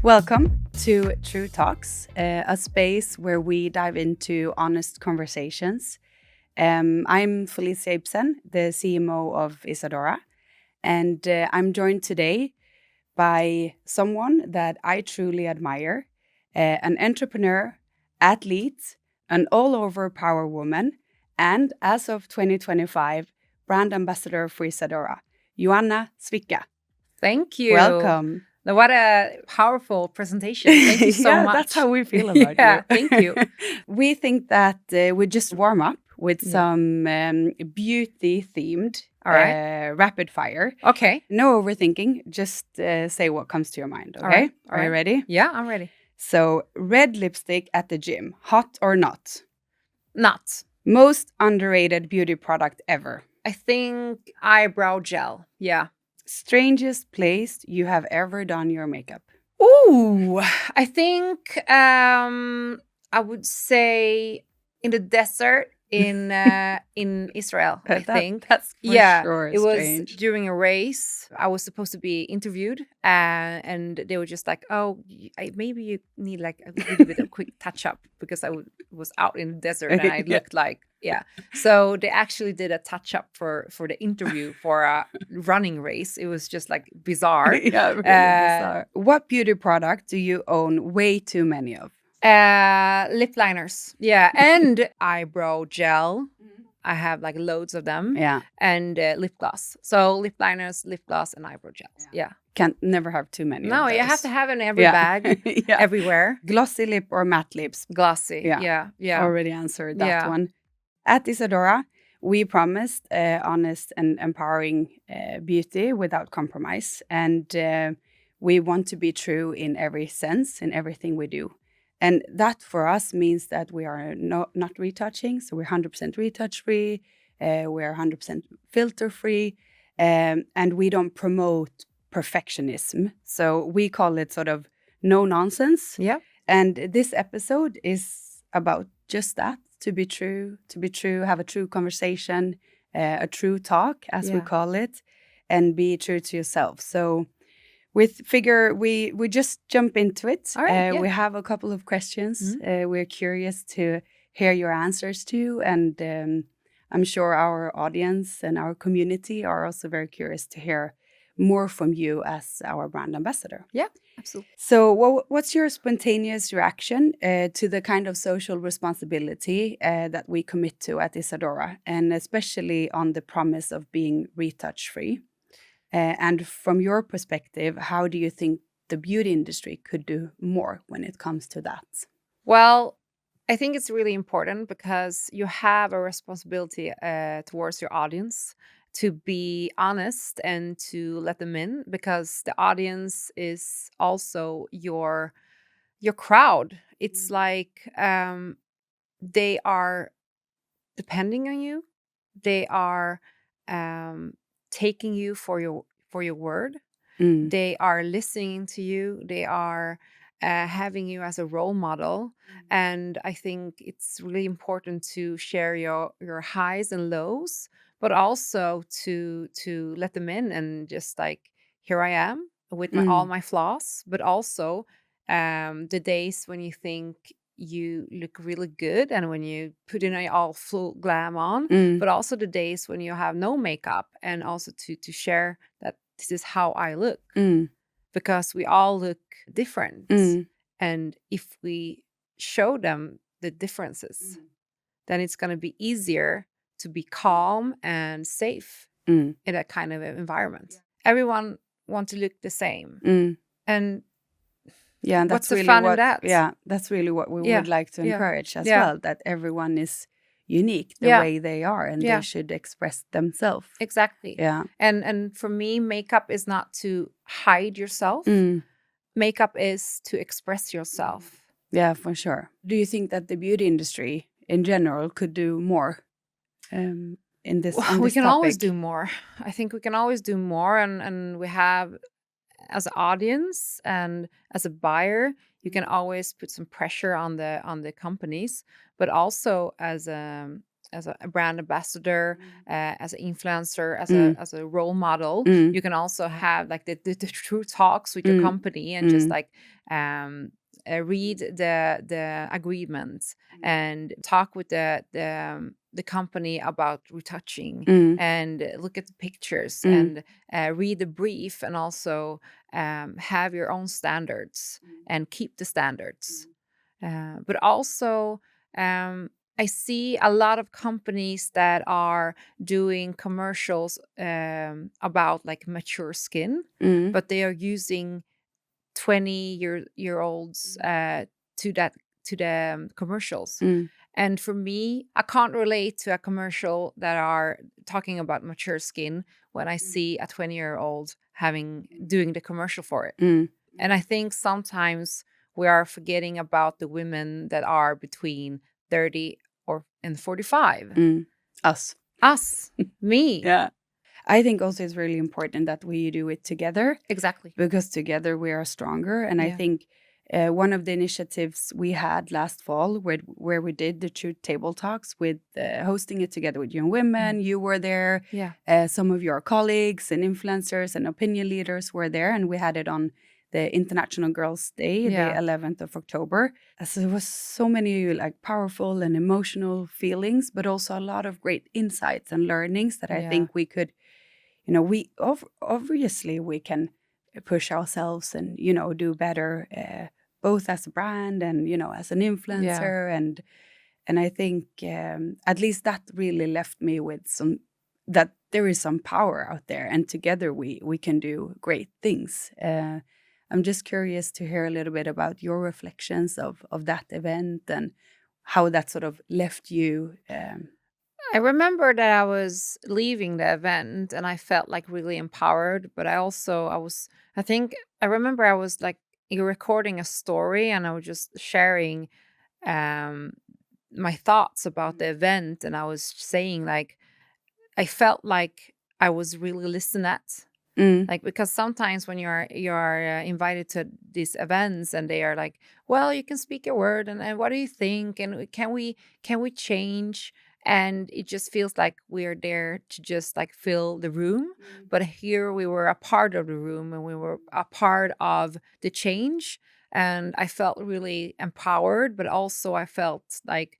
Welcome to True Talks, a space where we dive into honest conversations. I'm Felicia Ibsen, the CMO of IsaDora, and I'm joined today by someone that I truly admire, an entrepreneur, athlete, an all-over power woman, and as of 2025, brand ambassador for IsaDora, Joanna Swica. Thank you. Welcome. What a powerful presentation. Thank you so much. That's how we feel about you. Thank you. We think that we just warm up with some beauty-themed All right. rapid fire. Okay. No overthinking. Just say what comes to your mind, okay? All right. Are you ready? Yeah, I'm ready. So, red lipstick at the gym, hot or not? Not. Most underrated beauty product ever. I think eyebrow gel. Yeah. Strangest place you have ever done your makeup? Ooh, I think I would say in the desert in Israel. I think That's for sure it was strange. during a race. I was supposed to be interviewed, and they were just like, "Oh, maybe you need like a little bit of quick touch up because I was out in the desert and I looked like So they actually did a touch up for the interview for a running race. It was just like bizarre. Really bizarre. What beauty product do you own way too many of? Lip liners. Yeah. And eyebrow gel. I have like loads of them. Yeah. And lip gloss. So lip liners, lip gloss, and eyebrow gel. Yeah. Can't never have too many. No, of those. you have to have it in every bag, everywhere. Glossy lip or matte lips? Glossy. Yeah. Already answered that one. At IsaDora, we promised honest and empowering beauty without compromise. And we want to be true in every sense, in everything we do. And that for us means that we are not retouching. So we're 100% retouch free. We're 100% filter free. And we don't promote perfectionism. So we call it sort of no nonsense. Yeah. And this episode is about just that. To be true, have a true conversation, a true talk, as we call it, and be true to yourself. So with figure, we just jump into it. All right, We have a couple of questions we're curious to hear your answers to. And I'm sure our audience and our community are also very curious to hear more from you as our brand ambassador. Yeah, absolutely. So what's your spontaneous reaction to the kind of social responsibility that we commit to at IsaDora, and especially on the promise of being retouch free? And from your perspective, how do you think the beauty industry could do more when it comes to that? Well, I think it's really important because you have a responsibility towards your audience to be honest and to let them in, because the audience is also your crowd. It's like they are depending on you. They are taking you for your word. They are listening to you. They are having you as a role model. And I think it's really important to share your highs and lows, but also to let them in and just like, here I am with all my flaws, but also the days when you think you look really good and when you put in all full glam on, but also the days when you have no makeup, and also to share that this is how I look, because we all look different. And if we show them the differences, then it's going to be easier to be calm and safe in that kind of environment. Everyone wants to look the same. And that's what's the really fun in that? Yeah, that's really what we would like to encourage as well, that everyone is unique the way they are, and they should express themselves. Exactly. Yeah. And for me, makeup is not to hide yourself. Makeup is to express yourself. Yeah, for sure. Do you think that the beauty industry in general could do more in this We can topic? always do more. I think we can always do more, and we have, as an audience and as a buyer, you can always put some pressure on the companies, but also as as a brand ambassador, as an influencer, as a role model. Mm. You can also have like the true talks with your company and just like read the agreements and talk with the company about retouching and look at the pictures and read the brief, and also have your own standards and keep the standards. But also, I see a lot of companies that are doing commercials about like mature skin, but they are using 20-year-olds to the commercials. And for me, I can't relate to a commercial that are talking about mature skin when I see a 20-year-old doing the commercial for it. And I think sometimes we are forgetting about the women that are between 30 and 45. Us, me. Yeah. I think also it's really important that we do it together. Exactly. Because together we are stronger. And I think one of the initiatives we had last fall where we did the True Table Talks with hosting it together with Young Women. You were there. Yeah. Some of your colleagues and influencers and opinion leaders were there. And we had it on the International Girls' Day, the 11th of October. So there was so many like powerful and emotional feelings, but also a lot of great insights and learnings that I think we could, we obviously we can push ourselves and, do better, both as a brand and, as an influencer. And I think at least that really left me with that there is some power out there, and together we can do great things. I'm just curious to hear a little bit about your reflections of that event and how that sort of left you. I remember that I was leaving the event and I felt like really empowered, but I remember I was like recording a story and I was just sharing my thoughts about the event, and I was saying like I felt like I was really listened at. Like, because sometimes when you're invited to these events and they are like, well, you can speak a word, and what do you think, and can we change, and it just feels like we're there to just like fill the room. But here we were a part of the room and we were a part of the change, and I felt really empowered, but also I felt like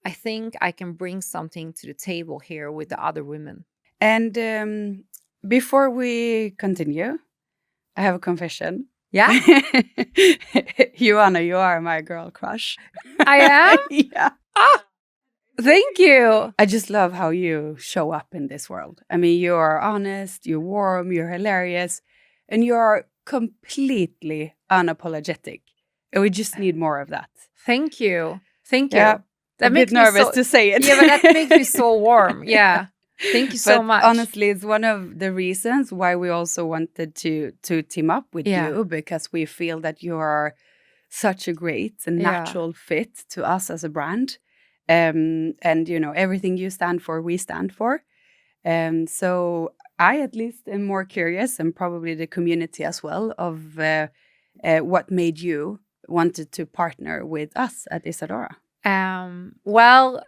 I think I can bring something to the table here with the other women. And before we continue, I have a confession. Yeah. Joanna, you are my girl crush. I am? Yeah. Thank you. I just love how you show up in this world. I mean, you're honest, you're warm, you're hilarious, and you're completely unapologetic. And we just need more of that. Thank you. Thank you. Yeah. That makes me nervous to say it. Yeah, but that makes me so warm. Yeah. Thank you so much. Honestly, it's one of the reasons why we also wanted to team up with you, because we feel that you are such a great and natural fit to us as a brand. And, everything you stand for, we stand for. So I at least am more curious, and probably the community as well, of what made you wanted to partner with us at IsaDora. Well,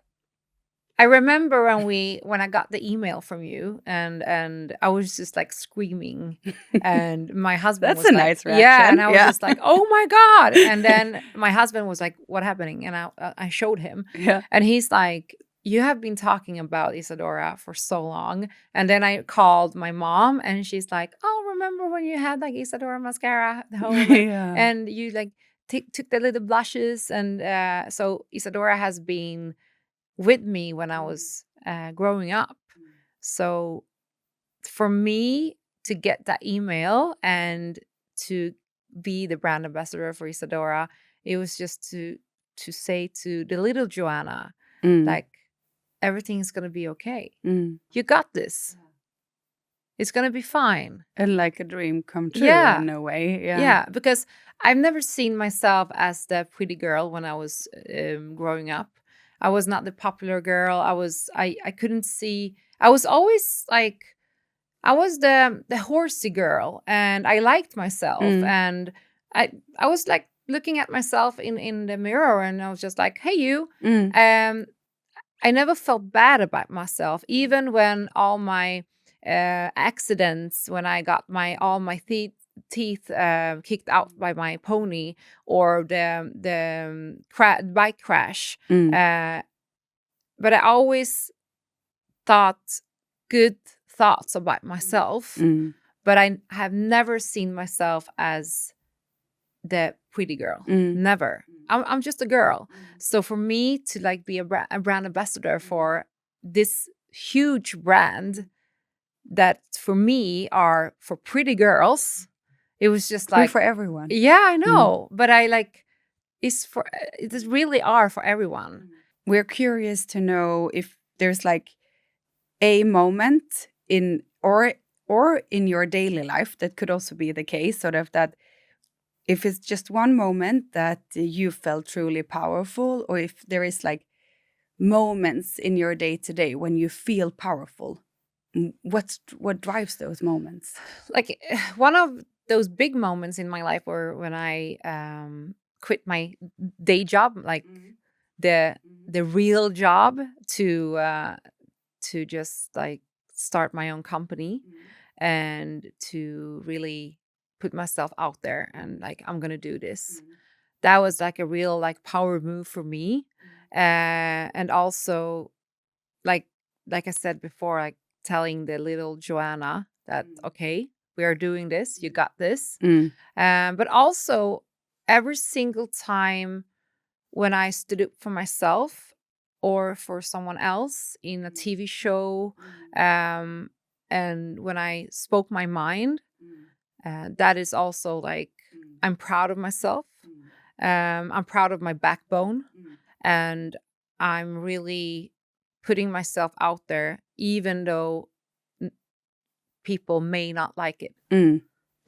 I remember when I got the email from you, and I was just like screaming, and my husband was a like, nice reaction. Yeah, and I was just like, oh my God. And then my husband was like, what's happening? And I showed him, and he's like, you have been talking about IsaDora for so long. And then I called my mom, and she's like, oh, remember when you had like IsaDora mascara at home, and you like took the little blushes, and so IsaDora has been with me when I was growing up. So for me to get that email and to be the brand ambassador for IsaDora, it was just to say to the little Joanna, like, everything's gonna be okay. You got this. It's gonna be fine. And like a dream come true in a way. Yeah, because I've never seen myself as the pretty girl when I was growing up. I was not the popular girl. I couldn't see. I was always like, I was the horsey girl, and I liked myself, and I was like looking at myself in the mirror, and I was just like, hey, you, I never felt bad about myself, even when all my accidents, when I got all my teeth kicked out by my pony, or the bike crash. But I always thought good thoughts about myself. But I have never seen myself as the pretty girl. Never. I'm just a girl. So for me to like be a brand ambassador for this huge brand that for me are for pretty girls, it was just like for everyone. Yeah, I know. But I like it really are for everyone. We're curious to know if there's like a moment in or in your daily life, that could also be the case, sort of, that if it's just one moment that you felt truly powerful, or if there is like moments in your day to day when you feel powerful. What drives those moments? Like one of those big moments in my life were when I quit my day job, like the real job, to just like start my own company and to really put myself out there and like, I'm gonna do this. That was like a real like power move for me. And also like I said before, like telling the little Joanna that okay, we are doing this, you got this. But also every single time when I stood up for myself or for someone else in a TV show, and when I spoke my mind, that is also like, I'm proud of myself. I'm proud of my backbone, and I'm really putting myself out there, even though people may not like it.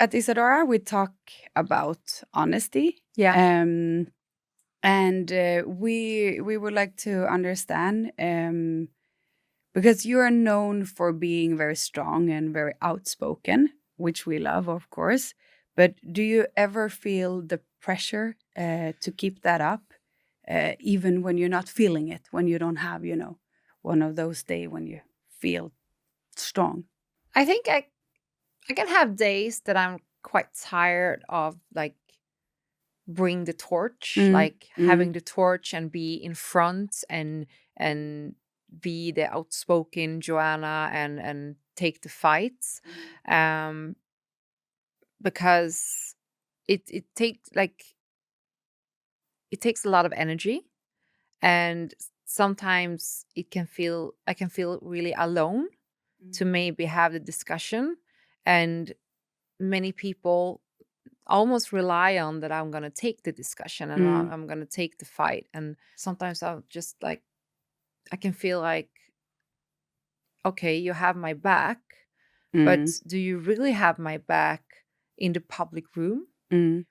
At IsaDora, we talk about honesty. Yeah. And we would like to understand, because you are known for being very strong and very outspoken, which we love, of course. But do you ever feel the pressure to keep that up, even when you're not feeling it, when you don't have, one of those days when you feel strong? I think I can have days that I'm quite tired of like bring the torch, like having the torch and be in front and be the outspoken Joanna and take the fights, because it takes a lot of energy, and sometimes I can feel really alone to maybe have the discussion, and many people almost rely on that I'm going to take the discussion and I'm going to take the fight. And sometimes I'm just like, I can feel like, okay, you have my back, but do you really have my back in the public room?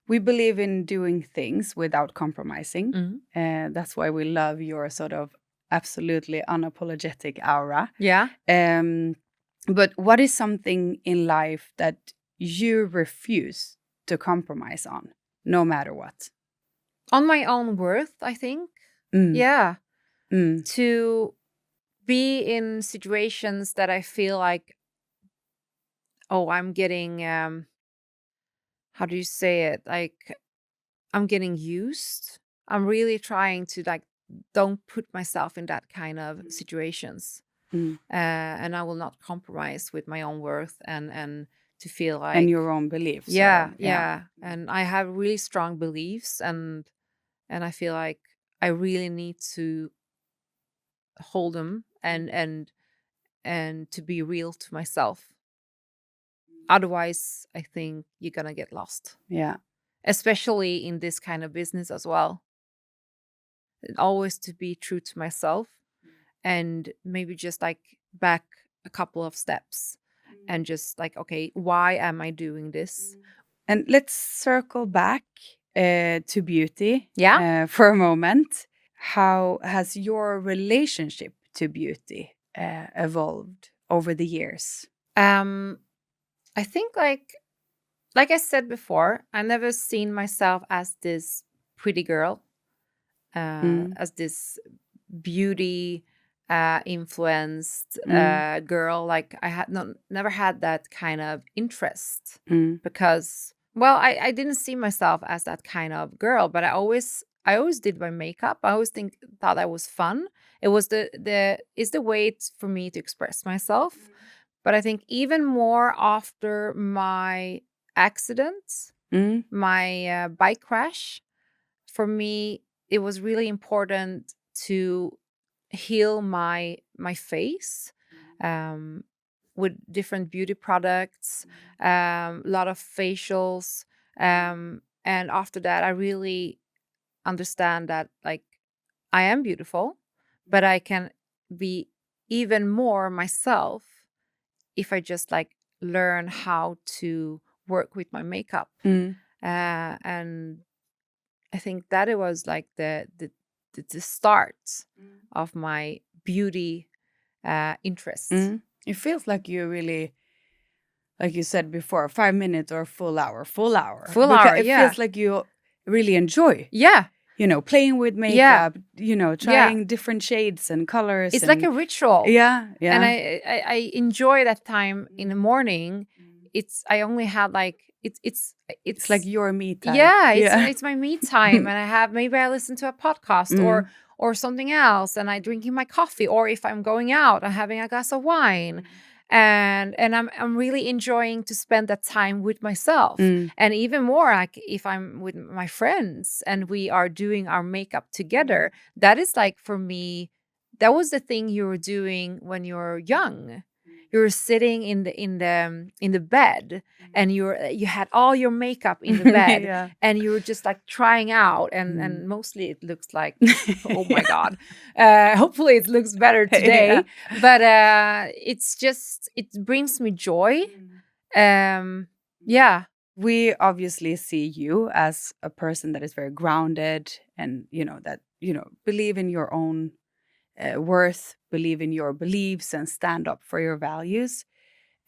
We believe in doing things without compromising. That's why we love your sort of absolutely unapologetic aura. Yeah. But what is something in life that you refuse to compromise on, no matter what? On my own worth, I think. Yeah. To be in situations that I feel like, oh, I'm getting, how do you say it? Like, I'm getting used. I'm really trying to like, don't put myself in that kind of situations. And I will not compromise with my own worth and to feel like, and your own beliefs. Yeah. And I have really strong beliefs, and I feel like I really need to hold them and to be real to myself. Otherwise, I think you're gonna get lost. Yeah. Especially in this kind of business as well. Always to be true to myself, and maybe just like back a couple of steps and just like, okay, why am I doing this? And let's circle back to beauty, Yeah. For a moment. How has your relationship to beauty evolved over the years? I think like I said before, I never seen myself as this pretty girl, as this beauty influenced girl. Like I had never had that kind of interest because, well, I didn't see myself as that kind of girl, but I always did my makeup. I always thought that was fun. It was the way for me to express myself. But I think even more after my accident, my bike crash, for me, it was really important to heal my face with different beauty products, a lot of facials. And after that, I really understand that, like, I am beautiful, but I can be even more myself if I just like learn how to work with my makeup. And I think that it was like the start of my beauty interest. It feels like you really, like you said before, 5 minutes or full hour. Because it feels like you really enjoy. Yeah. Playing with makeup, trying different shades and colors. It's like a ritual. Yeah. And I enjoy that time in the morning. I only had like, it's like your me time. Yeah, it's my me time. And maybe I listen to a podcast or something else, and I drinking my coffee, or if I'm going out, I'm having a glass of wine. And I'm really enjoying to spend that time with myself. And even more, like if I'm with my friends and we are doing our makeup together, that is like, for me, that was the thing you were doing when you were young. You were sitting in the bed, and you had all your makeup in the bed, and you were just like trying out, and mostly it looks like, oh my God, hopefully it looks better today. But it brings me joy. We obviously see you as a person that is very grounded, and that believe in your own worth, believe in your beliefs, and stand up for your values.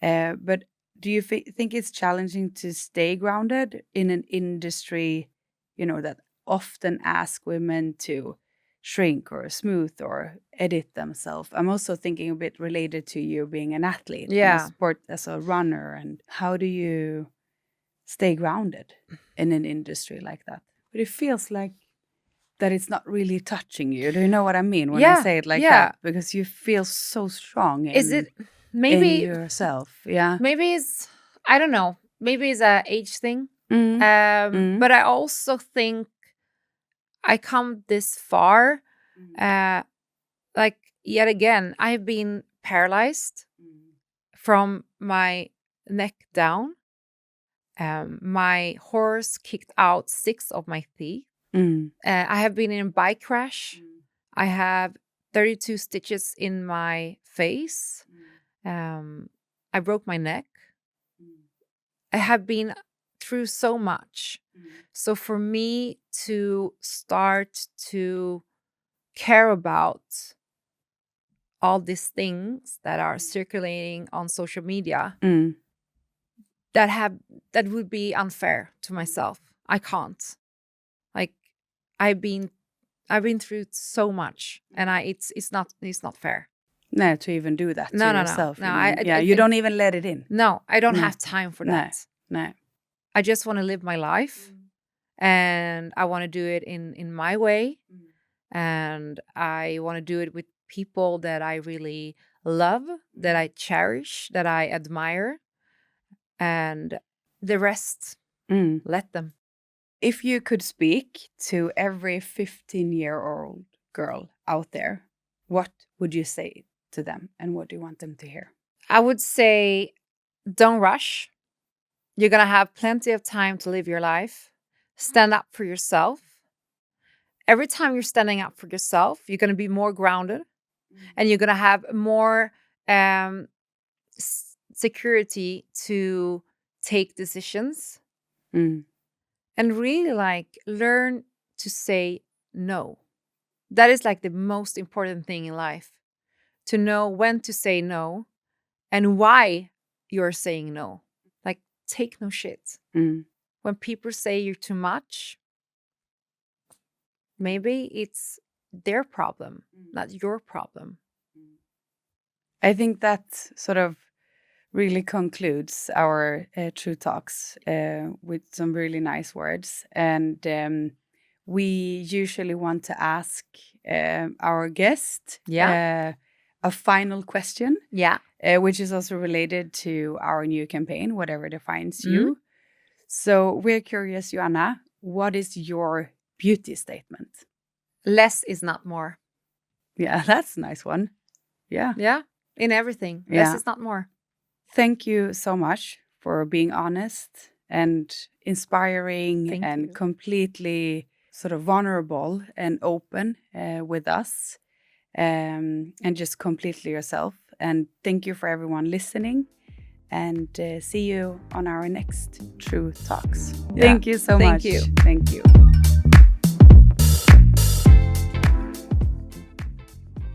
But do you think it's challenging to stay grounded in an industry, that often ask women to shrink or smooth or edit themselves? I'm also thinking a bit related to you being an athlete, in a sport, as a runner, and how do you stay grounded in an industry like that? But it feels like that it's not really touching you. Do you know what I mean when I say it like that? Because you feel so strong in yourself. Yeah. Maybe it's, I don't know, maybe it's a age thing. But I also think I come this far. Like, yet again, I've been paralyzed from my neck down. My horse kicked out 6 of my teeth. I have been in a bike crash. I have 32 stitches in my face. I broke my neck. I have been through so much. So for me to start to care about all these things that are circulating on social media, that would be unfair to myself. I can't. Like, I've been through so much, and it's not fair. No, to even do that to yourself. No, you don't even let it in. No, I don't have time for that. No. I just want to live my life, and I want to do it in my way, and I want to do it with people that I really love, that I cherish, that I admire, and the rest, let them. If you could speak to every 15-year-old girl out there, what would you say to them, and what do you want them to hear? I would say, don't rush. You're going to have plenty of time to live your life. Stand up for yourself. Every time you're standing up for yourself, you're going to be more grounded, and you're going to have more security to take decisions. And really, like, learn to say no. That is like the most important thing in life. To know when to say no and why you're saying no. Like, take no shit. When people say you're too much, maybe it's their problem, not your problem. I think that sort of really concludes our True Talks with some really nice words. And we usually want to ask our guest a final question, which is also related to our new campaign, Whatever Defines You. So we're curious, Joanna, what is your beauty statement? Less is not more. Yeah, that's a nice one. Yeah. Yeah, in everything. Less is not more. Thank you so much for being honest and inspiring. Thank and you. Completely sort of vulnerable and open with us, and just completely yourself. And thank you for everyone listening, and see you on our next True Talks. Thank you so much. Thank you. Thank you.